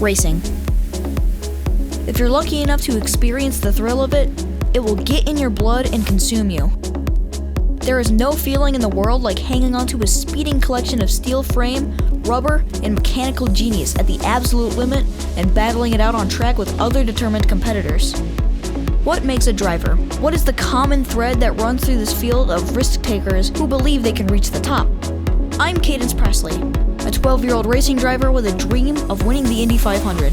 Racing. If you're lucky enough to experience the thrill of it, it will get in your blood and consume you. There is no feeling in the world like hanging onto a speeding collection of steel frame, rubber, and mechanical genius at the absolute limit and battling it out on track with other determined competitors. What makes a driver? What is the common thread that runs through this field of risk-takers who believe they can reach the top? I'm Cadence Presley, a 12-year-old racing driver with a dream of winning the Indy 500.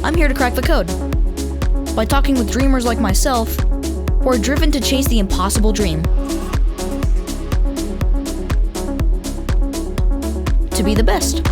I'm here to crack the code by talking with dreamers like myself who are driven to chase the impossible dream. To be the best.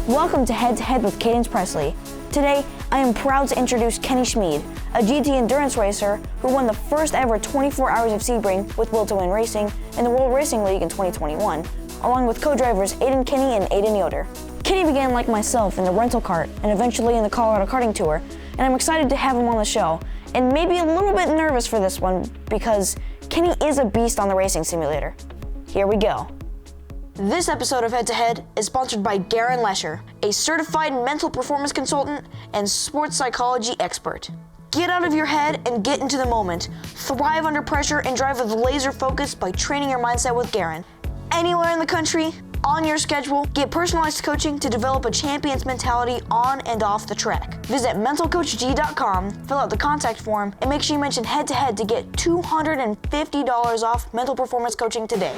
Welcome to Head to Head with Cadence Presley. Today, I am proud to introduce Kenny Schmied, a GT endurance racer who won the first ever 24 Hours of Sebring with W2W Racing in the World Racing League in 2021, along with co-drivers Aiden Kenny and Aiden Yoder. Kenny began like myself in the rental kart and eventually in the Colorado Karting Tour, and I'm excited to have him on the show, and maybe a little bit nervous for this one because Kenny is a beast on the racing simulator. Here we go. This episode of Head to Head is sponsored by Darren Lesher, a certified mental performance consultant and sports psychology expert. Get out of your head and get into the moment. Thrive under pressure and drive with laser focus by training your mindset with Darren. Anywhere in the country, on your schedule, get personalized coaching to develop a champion's mentality on and off the track. Visit mentalcoachg.com, fill out the contact form, and make sure you mention Head to Head to get $250 off mental performance coaching today.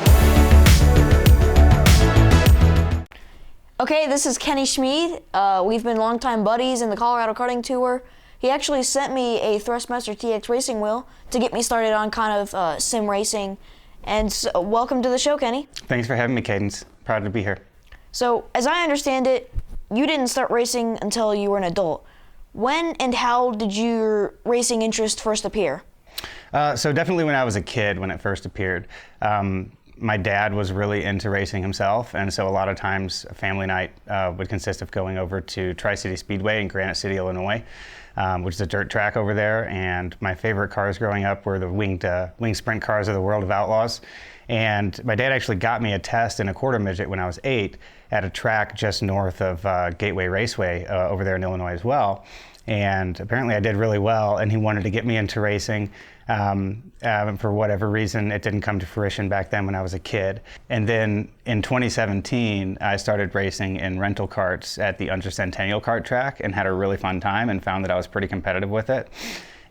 Okay, this is Kenny Schmied. We've been longtime buddies in the Colorado Karting Tour. He actually sent me a Thrustmaster TX racing wheel to get me started on kind of sim racing. And so, welcome to the show, Kenny. Thanks for having me, Cadence. Proud to be here. So, as I understand it, you didn't start racing until you were an adult. When and how did your racing interest first appear? So definitely when I was a kid, when it first appeared. My dad was really into racing himself, and so a lot of times a family night would consist of going over to Tri-City Speedway in Granite City, Illinois, which is a dirt track over there. And my favorite cars growing up were the winged sprint cars of the World of Outlaws. And my dad actually got me a test in a quarter midget when I was 8 at a track just north of Gateway Raceway over there in Illinois as well. And apparently I did really well, and he wanted to get me into racing. For whatever reason, it didn't come to fruition back then when I was a kid. And then in 2017, I started racing in rental karts at the Centennial Kart track and had a really fun time and found that I was pretty competitive with it.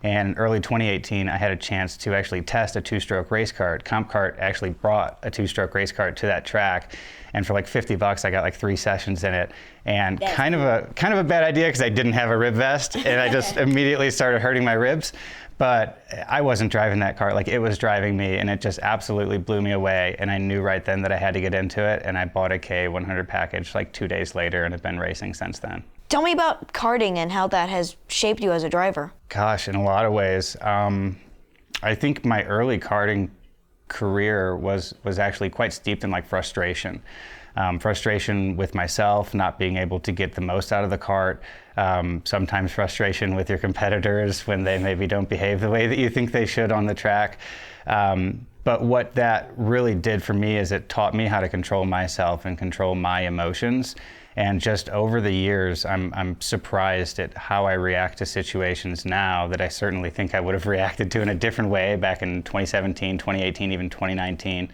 And in early 2018, I had a chance to actually test a two-stroke race kart. Comp Kart actually brought a two-stroke race kart to that track, and for like $50, I got like 3 sessions in it. And kind of a bad idea because I didn't have a rib vest, and I just immediately started hurting my ribs. But I wasn't driving that kart, like it was driving me, and it just absolutely blew me away. And I knew right then that I had to get into it, and I bought a K100 package like 2 days later and have been racing since then. Tell me about karting and how that has shaped you as a driver. Gosh, in a lot of ways. I think my early karting career was actually quite steeped in like frustration. Frustration with myself, not being able to get the most out of the kart. Sometimes frustration with your competitors when they maybe don't behave the way that you think they should on the track. But what that really did for me is it taught me how to control myself and control my emotions. And just over the years, I'm surprised at how I react to situations now that I certainly think I would have reacted to in a different way back in 2017, 2018, even 2019.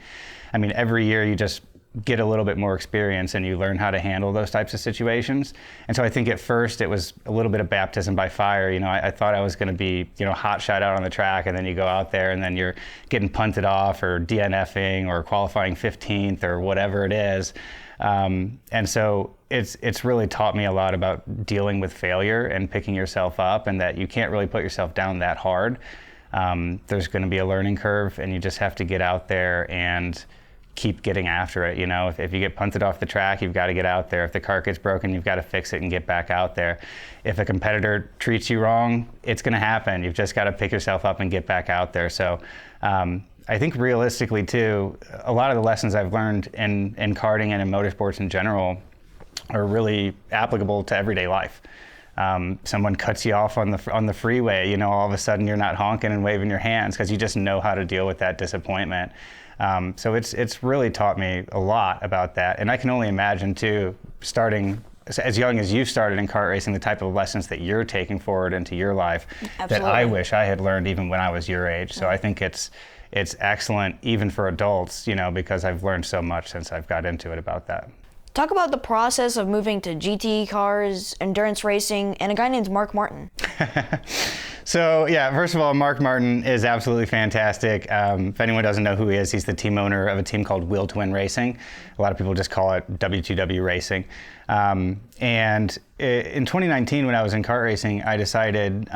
I mean, every year you just get a little bit more experience and you learn how to handle those types of situations. And so I think at first it was a little bit of baptism by fire. You know, I thought I was going to be, hot shot out on the track, and then you go out there and then you're getting punted off or DNFing or qualifying 15th or whatever it is. And so it's really taught me a lot about dealing with failure and picking yourself up, and that you can't really put yourself down that hard. There's going to be a learning curve, and you just have to get out there and keep getting after it. If you get punted off the track, you've got to get out there. If the cart gets broken, you've got to fix it and get back out there. If a competitor treats you wrong, it's going to happen. You've just got to pick yourself up and get back out there. So I think realistically too, a lot of the lessons I've learned in karting and in motorsports in general are really applicable to everyday life. Someone cuts you off on the freeway, you know, all of a sudden you're not honking and waving your hands because you just know how to deal with that disappointment. So it's really taught me a lot about that. And I can only imagine too, starting as young as you started in kart racing, the type of lessons that you're taking forward into your life. Absolutely. That I wish I had learned even when I was your age. So I think it's excellent even for adults, you know, because I've learned so much since I've got into it about that. Talk about the process of moving to GT cars, endurance racing, and a guy named Mark Martin. So yeah, first of all, Mark Martin is absolutely fantastic. If anyone doesn't know who he is, he's the team owner of a team called W2W Racing. A lot of people just call it W2W Racing. And in 2019, when I was in kart racing, I decided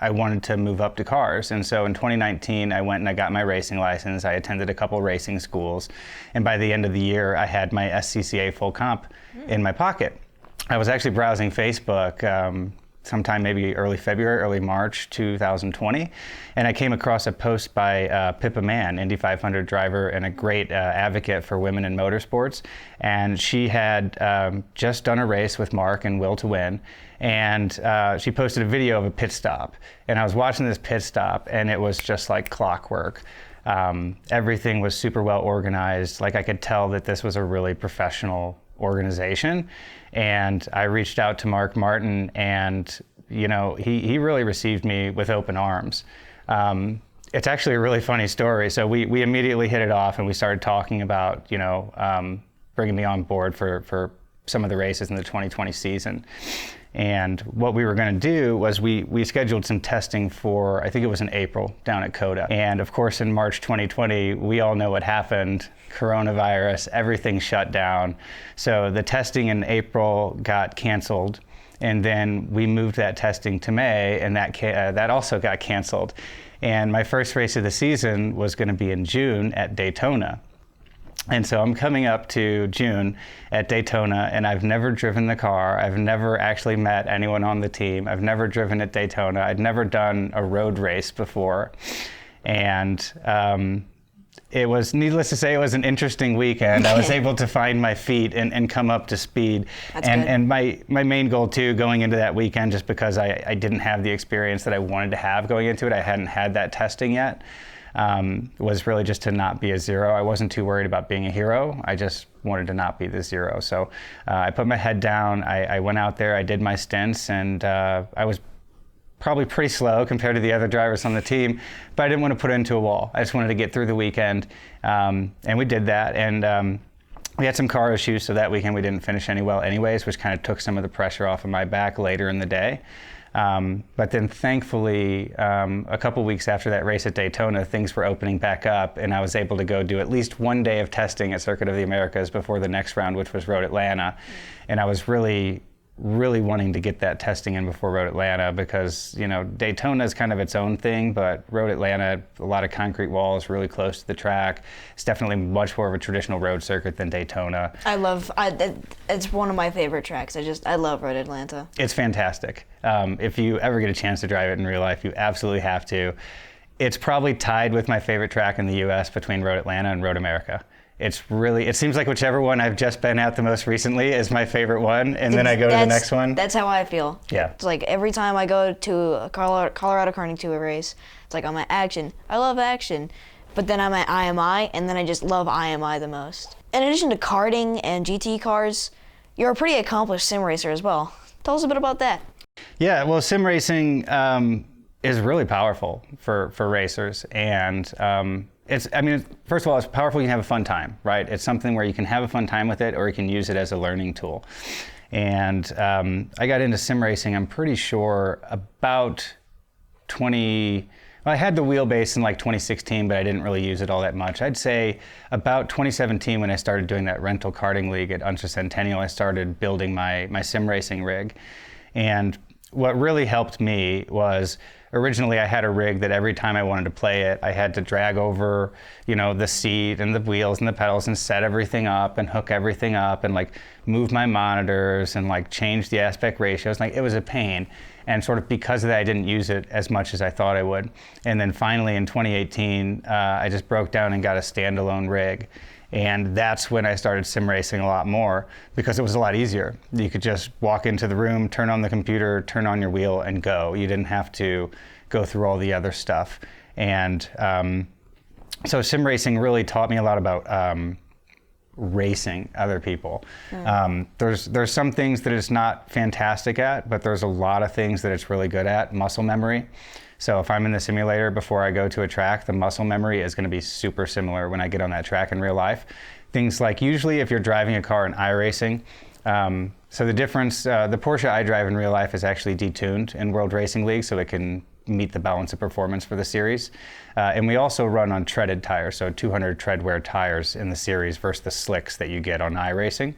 I wanted to move up to cars. And so in 2019, I went and I got my racing license. I attended a couple racing schools. And by the end of the year, I had my SCCA full comp in my pocket. I was actually browsing Facebook sometime maybe early February, early March 2020. And I came across a post by Pippa Mann, Indy 500 driver and a great advocate for women in motorsports. And she had just done a race with Mark and Will to Win. And she posted a video of a pit stop. And I was watching this pit stop and it was just like clockwork. Everything was super well organized. Like I could tell that this was a really professional organization. And I reached out to Mark Martin and, you know, he really received me with open arms. It's actually a really funny story. So we immediately hit it off and we started talking about, you know, bringing me on board for some of the races in the 2020 season. And what we were going to do was we scheduled some testing for, I think it was in April, down at COTA. And of course, in March 2020, we all know what happened. Coronavirus, everything shut down. So the testing in April got canceled. And then we moved that testing to May, and that also got canceled. And my first race of the season was going to be in June at Daytona. And so I'm coming up to June at Daytona, and I've never driven the car. I've never actually met anyone on the team. I've never driven at Daytona. I'd never done a road race before. And it was, needless to say, it was an interesting weekend. I was able to find my feet and come up to speed. And my main goal too, going into that weekend, just because I didn't have the experience that I wanted to have going into it, I hadn't had that testing yet. Was really just to not be a zero. I wasn't too worried about being a hero. I just wanted to not be the zero. So I put my head down. I went out there, I did my stints, and I was probably pretty slow compared to the other drivers on the team, but I didn't want to put it into a wall. I just wanted to get through the weekend, and we did that. And we had some car issues, so that weekend we didn't finish any well anyways, which kind of took some of the pressure off of my back later in the day. But then thankfully, a couple weeks after that race at Daytona, things were opening back up, and I was able to go do at least one day of testing at Circuit of the Americas before the next round, which was Road Atlanta. And I was really wanting to get that testing in before Road Atlanta because, you know, Daytona is kind of its own thing, but Road Atlanta, a lot of concrete walls, really close to the track. It's definitely much more of a traditional road circuit than Daytona. It's one of my favorite tracks. I love Road Atlanta. It's fantastic. If you ever get a chance to drive it in real life, you absolutely have to. It's probably tied with my favorite track in the US between Road Atlanta and Road America. It seems like whichever one I've just been at the most recently is my favorite one, and then I go to the next one. That's how I feel. Yeah. It's like every time I go to a Colorado Karting Tour race, it's like I'm at action. I love action. But then I'm at IMI, and then I just love IMI the most. In addition to karting and GT cars, you're a pretty accomplished sim racer as well. Tell us a bit about that. Yeah, well, sim racing is really powerful for racers, and first of all, it's powerful. You can have a fun time, right? It's something where you can have a fun time with it, or you can use it as a learning tool. And I got into sim racing, I'm pretty sure, about I had the wheelbase in like 2016, but I didn't really use it all that much. I'd say about 2017 when I started doing that rental karting league at Unser Centennial, I started building my sim racing rig. And what really helped me was originally I had a rig that every time I wanted to play it, I had to drag over, the seat and the wheels and the pedals and set everything up and hook everything up and like move my monitors and like change the aspect ratios. Like it was a pain. And sort of because of that, I didn't use it as much as I thought I would. And then finally in 2018, I just broke down and got a standalone rig. And that's when I started sim racing a lot more because it was a lot easier. You could just walk into the room, turn on the computer, turn on your wheel and go. You didn't have to go through all the other stuff. And so sim racing really taught me a lot about racing other people. There's some things that it's not fantastic at, but there's a lot of things that it's really good at. Muscle memory. So if I'm in the simulator before I go to a track, the muscle memory is going to be super similar when I get on that track in real life. Things like usually if you're driving a car in iRacing, so the difference, the Porsche I drive in real life is actually detuned in World Racing League so it can meet the balance of performance for the series. And we also run on treaded tires, so 200 tread wear tires in the series versus the slicks that you get on iRacing.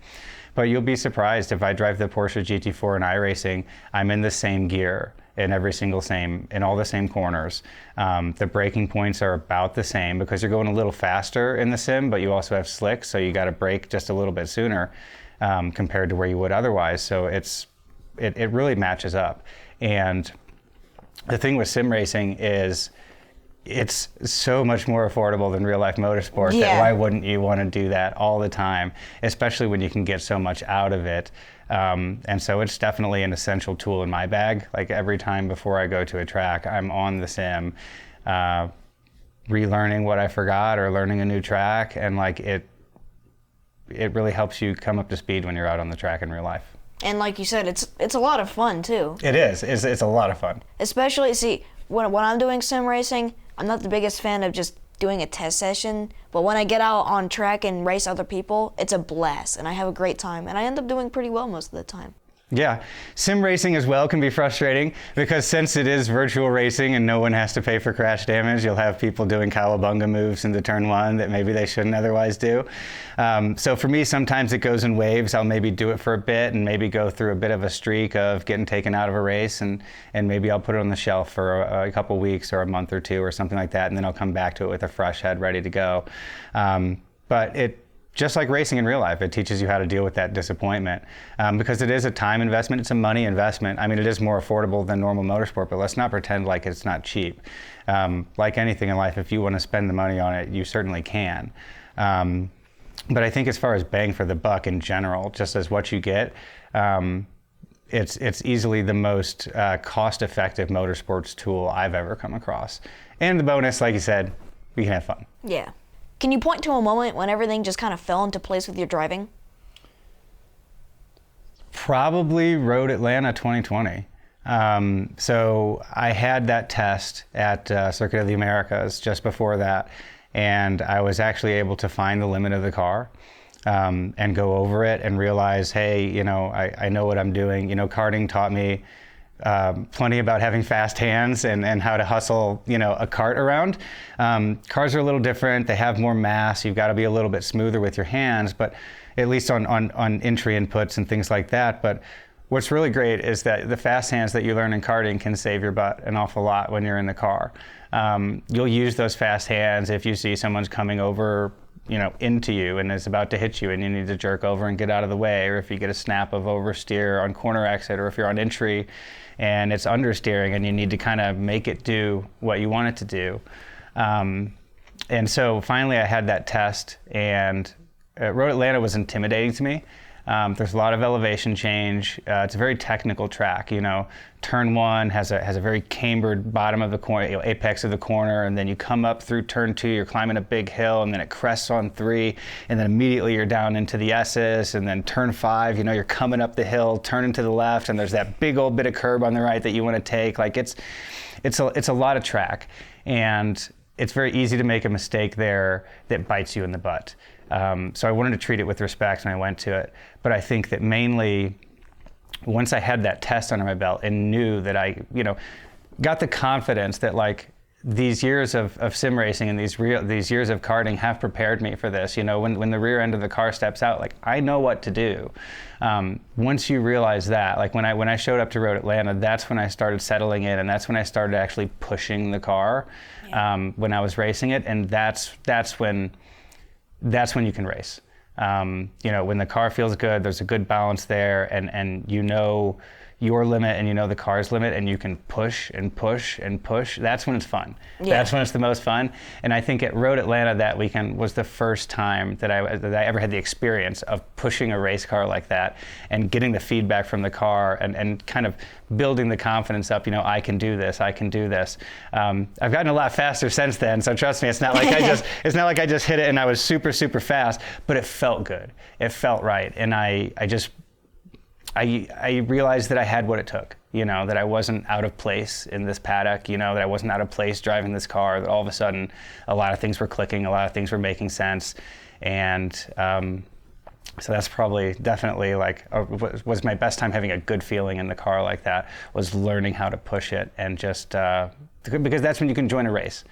But you'll be surprised if I drive the Porsche GT4 in iRacing, I'm in the same gear in in all the same corners. The braking points are about the same because you're going a little faster in the sim, but you also have slicks, so you got to brake just a little bit sooner compared to where you would otherwise. So it really matches up. And the thing with sim racing is it's so much more affordable than real life motorsport that why wouldn't you want to do that all the time, especially when you can get so much out of it. And so it's definitely an essential tool in my bag. Like every time before I go to a track, I'm on the sim, relearning what I forgot or learning a new track. And like it really helps you come up to speed when you're out on the track in real life. And like you said, it's a lot of fun too. It is. It's a lot of fun. Especially, see, when I'm doing sim racing, I'm not the biggest fan of just doing a test session, but when I get out on track and race other people, it's a blast, and I have a great time, and I end up doing pretty well most of the time. Yeah, sim racing as well can be frustrating because since it is virtual racing and no one has to pay for crash damage, you'll have people doing cowabunga moves into turn one that maybe they shouldn't otherwise do. So for me, sometimes it goes in waves. I'll maybe do it for a bit and maybe go through a bit of a streak of getting taken out of a race, and maybe I'll put it on the shelf for a couple weeks or a month or two or something like that, and then I'll come back to it with a fresh head ready to go. But just like racing in real life, it teaches you how to deal with that disappointment because it is a time investment, it's a money investment. I mean, it is more affordable than normal motorsport, but let's not pretend like it's not cheap. Like anything in life, if you want to spend the money on it, you certainly can. But I think as far as bang for the buck in general, just as what you get, it's easily the most cost-effective motorsports tool I've ever come across. And the bonus, like you said, we can have fun. Yeah. Can you point to a moment when everything just kind of fell into place with your driving? Probably Road Atlanta 2020. So I had that test at Circuit of the Americas just before that, and I was actually able to find the limit of the car and go over it and realize, hey, I know what I'm doing. Karting taught me plenty about having fast hands and how to hustle, a kart around. Cars are a little different. They have more mass. You've got to be a little bit smoother with your hands, but at least on entry inputs and things like that. But what's really great is that the fast hands that you learn in karting can save your butt an awful lot when you're in the car. You'll use those fast hands if you see someone's coming over into you and is about to hit you and you need to jerk over and get out of the way, or if you get a snap of oversteer on corner exit, or if you're on entry and it's understeering and you need to kind of make it do what you want it to do. And so finally I had that test, and Road Atlanta was intimidating to me. There's a lot of elevation change. It's a very technical track. Turn one has a very cambered bottom of the corner, apex of the corner, and then you come up through turn two, you're climbing a big hill, and then it crests on three, and then immediately you're down into the S's, and then turn five, you're coming up the hill, turning to the left, and there's that big old bit of curb on the right that you want to take. Like it's a lot of track, and it's very easy to make a mistake there that bites you in the butt. So I wanted to treat it with respect when I went to it. But I think that mainly once I had that test under my belt and knew that I, got the confidence that like these years of sim racing and these years of karting have prepared me for this. You know, when the rear end of the car steps out, like, I know what to do. Once you realize that, like when I showed up to Road Atlanta, that's when I started settling in, and that's when I started actually pushing the car when I was racing it, and that's when you can race. You know, when the car feels good, there's a good balance there, and you know your limit and you know the car's limit, and you can push and push and push. That's when it's fun. Yeah. That's when it's the most fun. And I think at Road Atlanta that weekend was the first time that I ever had the experience of pushing a race car like that and getting the feedback from the car and kind of building the confidence up. You know, I can do this. I can do this. I've gotten a lot faster since then, so trust me, it's not like I just hit it and I was super, super fast, but it felt good. It felt right, and I realized that I had what it took, you know, that I wasn't out of place in this paddock, you know, that I wasn't out of place driving this car, that all of a sudden a lot of things were clicking, a lot of things were making sense. And so that's probably definitely like, was my best time having a good feeling in the car like that, was learning how to push it, and just, because that's when you can join a race.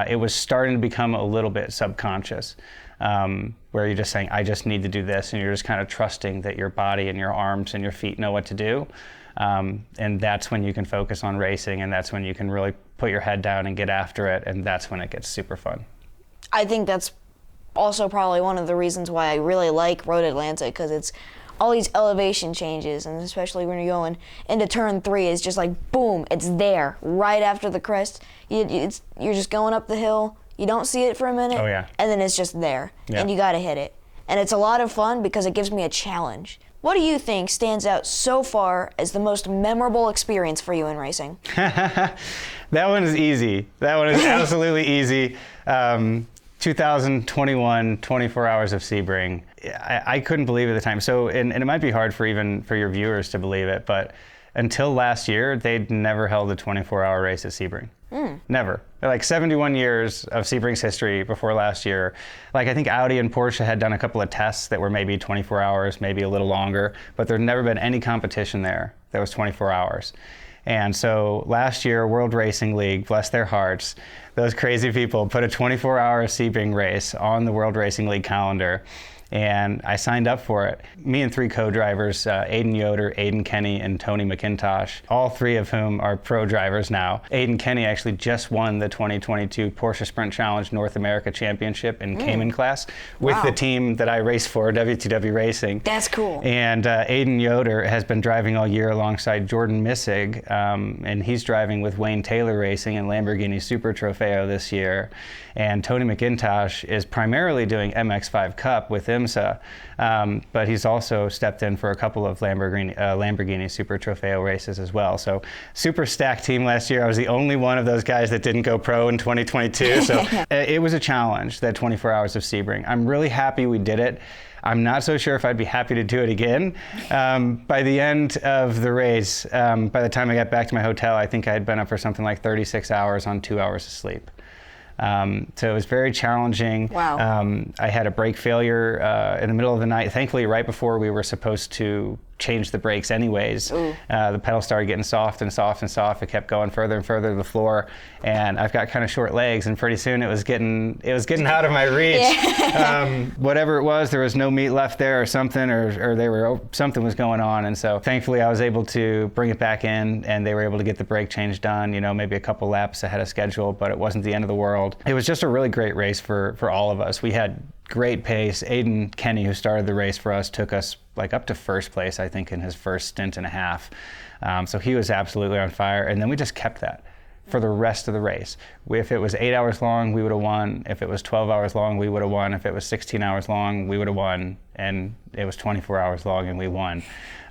It was starting to become a little bit subconscious. Where you're just saying, I just need to do this, and you're just kind of trusting that your body and your arms and your feet know what to do. And that's when you can focus on racing, and that's when you can really put your head down and get after it, and that's when it gets super fun. I think that's also probably one of the reasons why I really like Road Atlanta, because it's all these elevation changes, and especially when you're going into turn 3, it's just like, boom, it's there, right after the crest. You're just going up the hill. You don't see it for a minute, and then it's just there, and you got to hit it. And it's a lot of fun because it gives me a challenge. What do you think stands out so far as the most memorable experience for you in racing? That one is easy. That one is absolutely easy. 2021, 24 Hours of Sebring. I couldn't believe it at the time. So, and it might be hard for your viewers to believe it, but until last year, they'd never held a 24-hour race at Sebring. Never. Like 71 years of Sebring's history before last year. Like, I think Audi and Porsche had done a couple of tests that were maybe 24 hours, maybe a little longer, but there'd never been any competition there that was 24 hours. And so last year, World Racing League, bless their hearts, those crazy people put a 24-hour Sebring race on the World Racing League calendar. And I signed up for it. Me and 3 co-drivers, Aiden, Yoder, Aiden, Kenny, and Tony McIntosh, all 3 of whom are pro drivers now. Aiden Kenny actually just won the 2022 Porsche Sprint Challenge North America Championship in Cayman class with the team that I race for, W2W Racing. That's cool. And Aiden Yoder has been driving all year alongside Jordan Missig, and he's driving with Wayne Taylor Racing and Lamborghini Super Trofeo this year. And Tony McIntosh is primarily doing MX5 Cup with IMSA, but he's also stepped in for a couple of Lamborghini Super Trofeo races as well. So super stacked team last year. I was the only one of those guys that didn't go pro in 2022. So it was a challenge, that 24 Hours of Sebring. I'm really happy we did it. I'm not so sure if I'd be happy to do it again. By the end of the race, by the time I got back to my hotel, I think I had been up for something like 36 hours on 2 hours of sleep. So it was very challenging. Wow. I had a brake failure in the middle of the night, thankfully right before we were supposed to change the brakes anyways. The pedal started getting soft and soft and soft. It kept going further and further to the floor, and I've got kind of short legs, and pretty soon it was getting out of my reach. Whatever it was, there was no meat left there or something, or something was going on, and so thankfully I was able to bring it back in, and they were able to get the brake change done, you know, maybe a couple laps ahead of schedule, but it wasn't the end of the world. It was just a really great race for all of us. We had great pace. Aiden Kenny, who started the race for us, took us like up to first place, I think, in his first stint and a half. So he was absolutely on fire. And then we just kept that for the rest of the race. If it was 8 hours long, we would have won. If it was 12 hours long, we would have won. If it was 16 hours long, we would have won. And it was 24 hours long, and we won.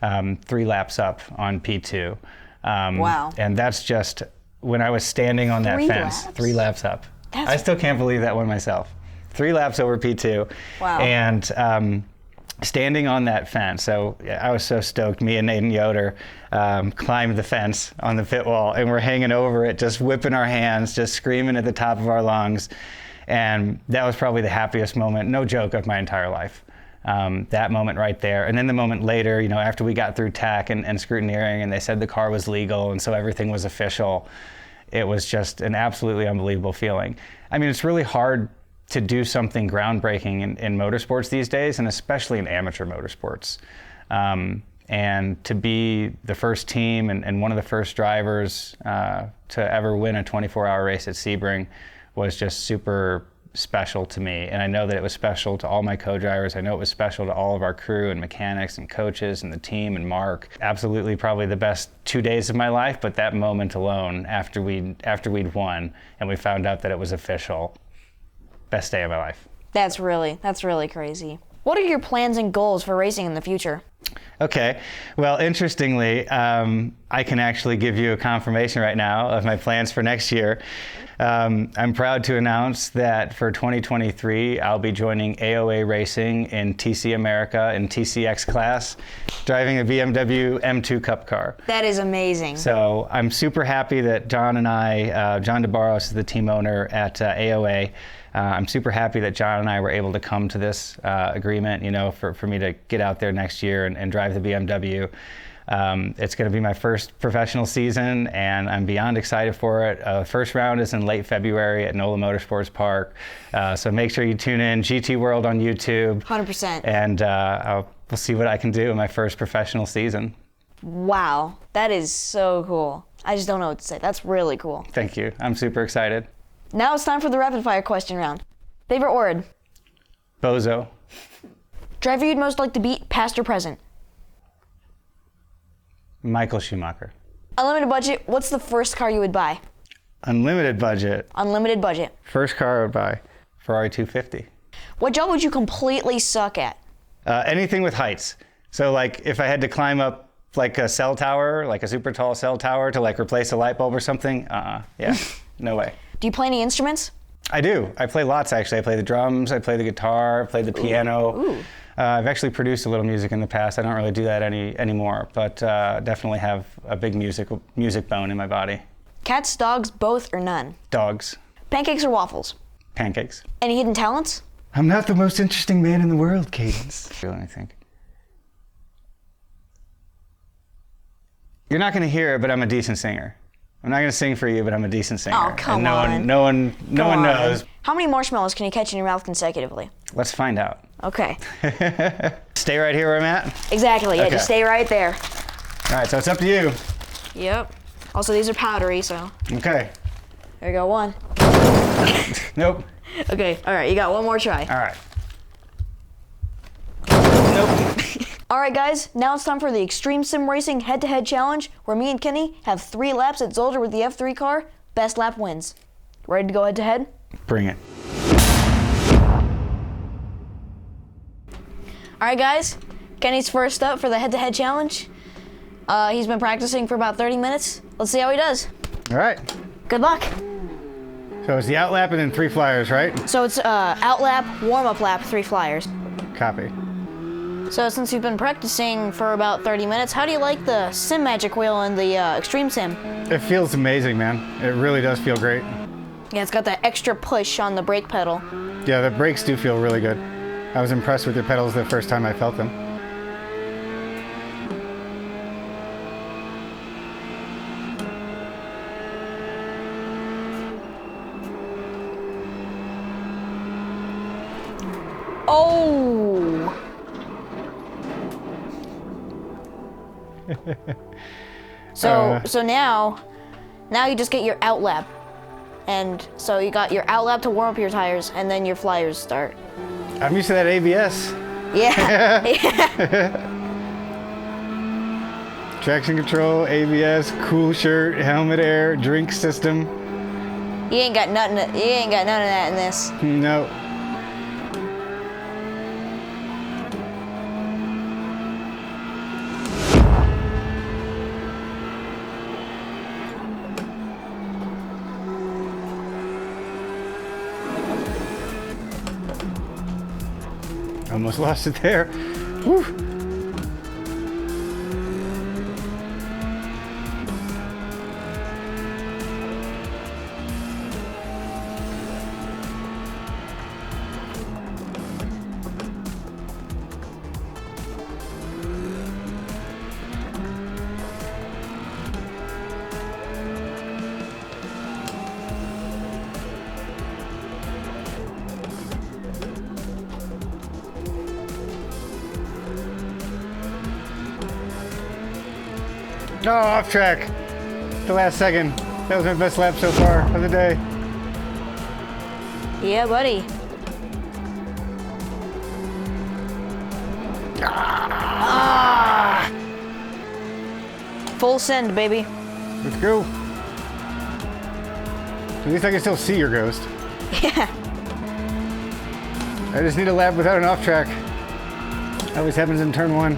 3 laps up on P2. Wow. And that's just, when I was standing on that fence, 3 laps up. I still can't believe that one myself. 3 laps over P2. Wow. And standing on that fence, so I was so stoked. Me and Aiden Yoder climbed the fence on the pit wall, and we're hanging over it, just whipping our hands, just screaming at the top of our lungs. And that was probably the happiest moment, no joke, of my entire life. That moment right there. And then the moment later, you know, after we got through TAC and scrutineering, and they said the car was legal, and so everything was official. it was just an absolutely unbelievable feeling. I mean, it's really hard to do something groundbreaking in motorsports these days, and especially in amateur motorsports. And to be the first team and one of the first drivers to ever win a 24-hour race at Sebring was just super special to me. And I know that it was special to all my co-drivers. I know it was special to all of our crew and mechanics and coaches and the team and Mark. Absolutely probably the best 2 days of my life, but that moment alone after we'd won and we found out that it was official, best day of my life. That's really crazy. What are your plans and goals for racing in the future? Okay, well, interestingly, I can actually give you a confirmation right now of my plans for next year. I'm proud to announce that for 2023, I'll be joining AOA Racing in TC America in TCX class, driving a BMW M2 Cup car. That is amazing. So I'm super happy that John and I, John DeBarros is the team owner at AOA. I'm super happy that John and I were able to come to this agreement, you know, for me to get out there next year and drive the BMW. It's going to be my first professional season, and I'm beyond excited for it. First round is in late February at NOLA Motorsports Park, so make sure you tune in, GT World on YouTube. 100%. And we'll see what I can do in my first professional season. Wow, that is so cool. I just don't know what to say. That's really cool. Thank you. I'm super excited. Now it's time for the rapid fire question round. Favorite word? Bozo. Driver you'd most like to beat, past or present? Michael Schumacher. Unlimited budget, what's the first car you would buy? Unlimited budget. Unlimited budget. First car I would buy, Ferrari 250. What job would you completely suck at? Anything with heights. So like if I had to climb up like a cell tower, like a super tall cell tower to like replace a light bulb or something, yeah, no way. Do you play any instruments? I do. I play lots actually. I play the drums, I play the guitar, I play the piano. Ooh. I've actually produced a little music in the past. I don't really do that anymore, but definitely have a big music bone in my body. Cats, dogs, both or none? Dogs. Pancakes or waffles? Pancakes. Any hidden talents? I'm not the most interesting man in the world, Cadence. Let me think. You're not going to hear it, but I'm a decent singer. I'm not going to sing for you, but I'm a decent singer. Oh, come on. on. No one knows. How many marshmallows can you catch in your mouth consecutively? Let's find out. Okay. Stay right here where I'm at? Exactly, yeah, Okay. Just stay right there. All right, so it's up to you. Yep. Also, these are powdery, so. Okay. There you go, one. Nope. Okay, all right, you got one more try. All right. Nope. All right, guys, now it's time for the Extreme Sim Racing head-to-head challenge, where me and Kenny have 3 laps at Yoder with the F3 car. Best lap wins. Ready to go head-to-head? Bring it. All right, guys, Kenny's first up for the head-to-head challenge. He's been practicing for about 30 minutes. Let's see how he does. All right. Good luck. So it's the out lap and then 3 flyers, right? So it's out lap, warm-up lap, 3 flyers. Copy. So since you've been practicing for about 30 minutes, how do you like the Sim Magic wheel and the Extreme Sim? It feels amazing, man. It really does feel great. Yeah, it's got that extra push on the brake pedal. Yeah, the brakes do feel really good. I was impressed with the pedals the first time I felt them. Oh! So now you just get your out lap. And so you got your out lap to warm up your tires, and then your flyers start. I'm used to that ABS. Yeah. Traction control, ABS, cool shirt, helmet air, drink system. You ain't got none of that in this. No. Almost lost it there. Whew. Oh, off track. The last second. That was my best lap so far of the day. Yeah, buddy. Ah! Full send, baby. Let's go. At least I can still see your ghost. Yeah. I just need a lap without an off track. That always happens in turn 1.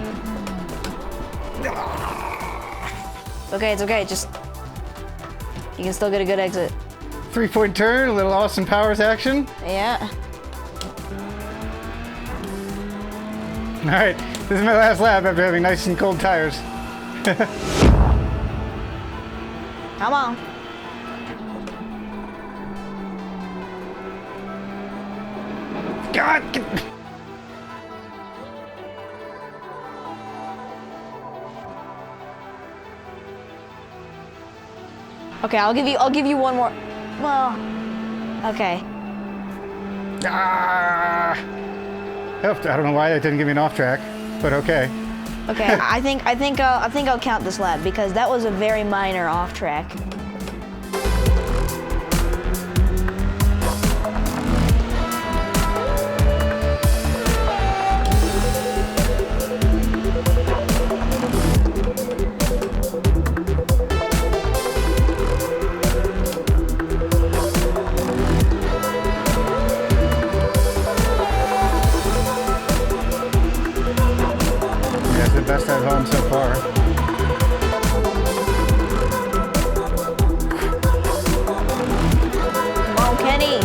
Okay, it's okay. Just you can still get a good exit. 3-point turn, a little Austin Powers action. Yeah. All right, this is my last lap after having nice and cold tires. Come on. God. Okay, I'll give you one more. Well, okay. Ah. I don't know why that didn't give me an off track, but okay. Okay, I think I'll count this lap because that was a very minor off track. Best I've owned so far. Come on, Kenny.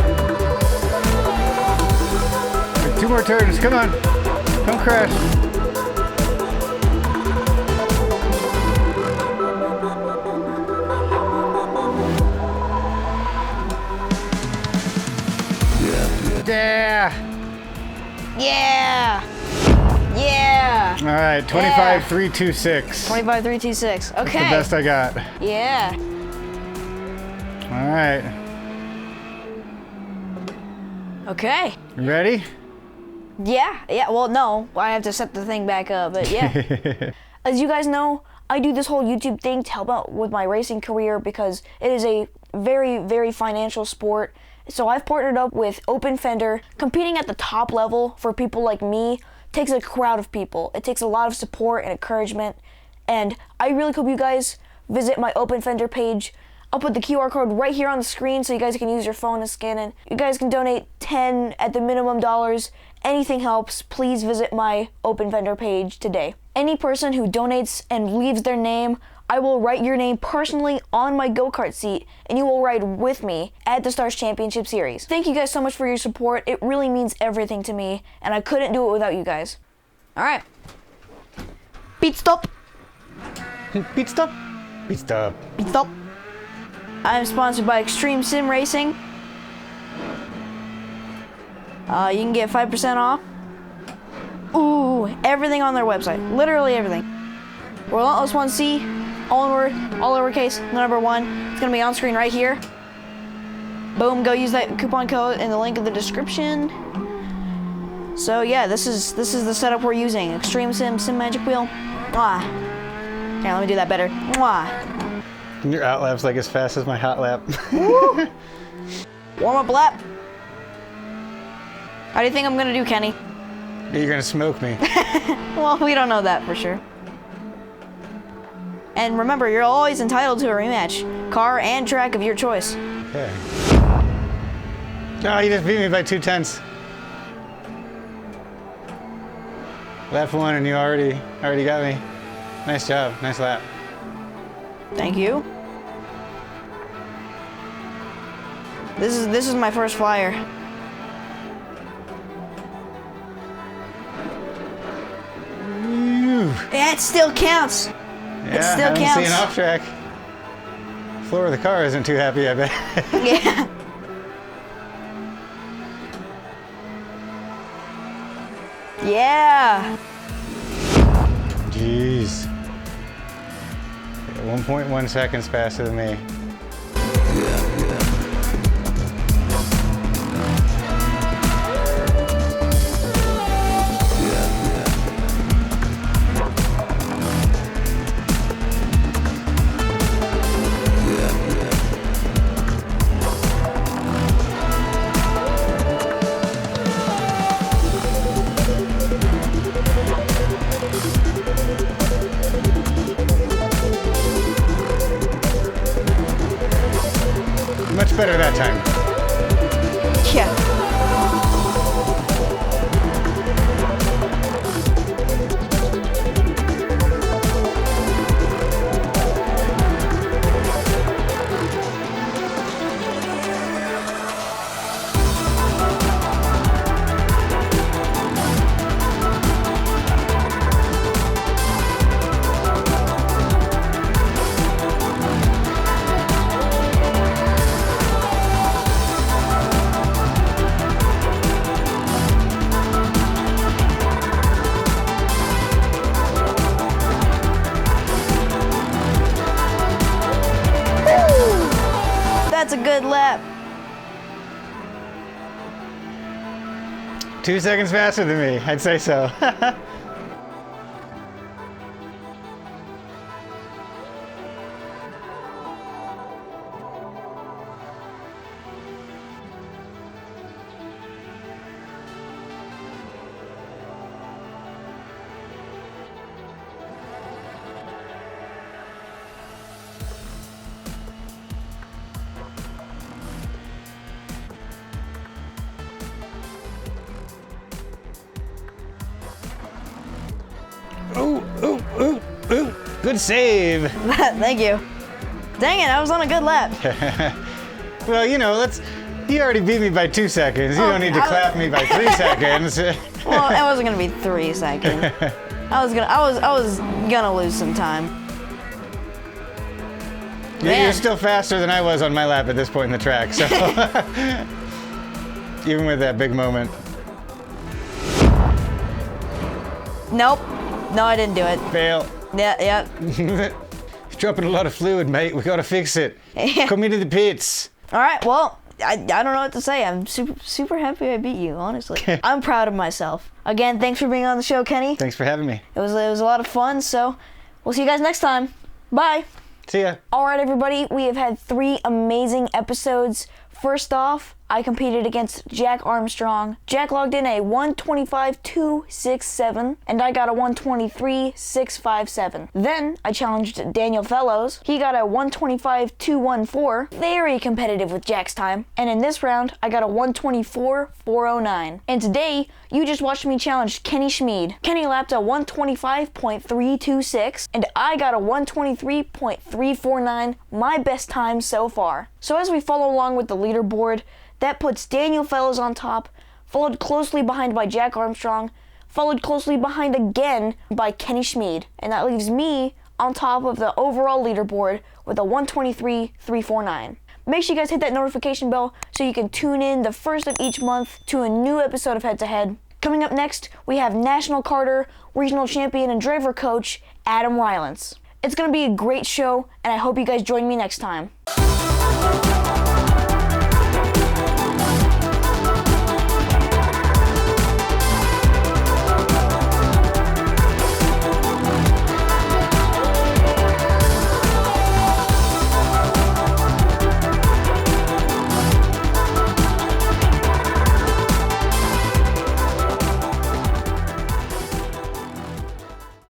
Wait, 2 more turns, come on. Don't crash. Yeah. Yeah. Yeah. All right, 25-3-2-6. 25-3-2-6. Okay. That's the best I got. Yeah. All right. Okay. You ready? Yeah. Yeah. Well, no, I have to set the thing back up, but yeah. As you guys know, I do this whole YouTube thing to help out with my racing career because it is a very, very financial sport. So I've partnered up with OpenFender. Competing at the top level for people like me takes a crowd of people. It takes a lot of support and encouragement. And I really hope you guys visit my OpenFender page. I'll put the QR code right here on the screen so you guys can use your phone to scan it. You guys can donate $10 at the minimum dollars. Anything helps. Please visit my OpenFender page today. Any person who donates and leaves their name, I will write your name personally on my go-kart seat and you will ride with me at the Stars Championship Series. Thank you guys so much for your support. It really means everything to me and I couldn't do it without you guys. All right. Pit stop. Pit stop. Pit stop. Pit stop. I'm sponsored by Extreme Sim Racing. You can get 5% off. Ooh, everything on their website. Literally everything. Relentless 1C, all in word, all lowercase, the number 1. It's gonna be on screen right here. Boom, go use that coupon code in the link in the description. So yeah, this is the setup we're using. Extreme Sim Magic Wheel. Mwah. Okay, let me do that better. Mwah. Your out lap's like as fast as my hot lap. Woo. Warm up lap. How do you think I'm gonna do, Kenny? You're gonna smoke me. Well, we don't know that for sure. And remember, you're always entitled to a rematch. Car and track of your choice. Okay. Oh, you just beat me by 2/10. Lap 1 and you already got me. Nice job, nice lap. Thank you. This is my first flyer. Yeah, it still counts. Yeah, it still I haven't counts. seen off track. Floor of the car isn't too happy, I bet. Yeah. Yeah. Jeez. 1.1 seconds faster than me. better that time. Yeah. That's a good lap. 2 seconds faster than me, I'd say so. Ooh. Good save. Thank you. Dang it, I was on a good lap. Well, you know, you already beat me by 2 seconds. You don't need to clap me by 3 seconds. Well, it wasn't gonna be 3 seconds. I was gonna lose some time. You're still faster than I was on my lap at this point in the track, so even with that big moment. Nope. No, I didn't do it. Fail. Yeah. You're dropping a lot of fluid, mate. We gotta fix it. Come into the pits. All right. Well, I don't know what to say. I'm super happy I beat you. Honestly, I'm proud of myself. Again, thanks for being on the show, Kenny. Thanks for having me. It was a lot of fun. So we'll see you guys next time. Bye. See ya. All right, everybody. We have had 3 amazing episodes. First off, I competed against Jack Armstrong. Jack logged in a 125.267, and I got a 123.657. Then I challenged Daniel Fellows. He got a 125.214, very competitive with Jack's time. And in this round, I got a 124.409. And today, you just watched me challenge Kenny Schmied. Kenny lapped a 125.326, and I got a 123.349, my best time so far. So as we follow along with the leaderboard, that puts Daniel Fellows on top, followed closely behind by Jack Armstrong, followed closely behind again by Kenny Schmied. And that leaves me on top of the overall leaderboard with a 123.349. Make sure you guys hit that notification bell so you can tune in the first of each month to a new episode of Head to Head. Coming up next, we have National Karter, Regional Champion, and Driver Coach Adam Rylance. It's going to be a great show, and I hope you guys join me next time.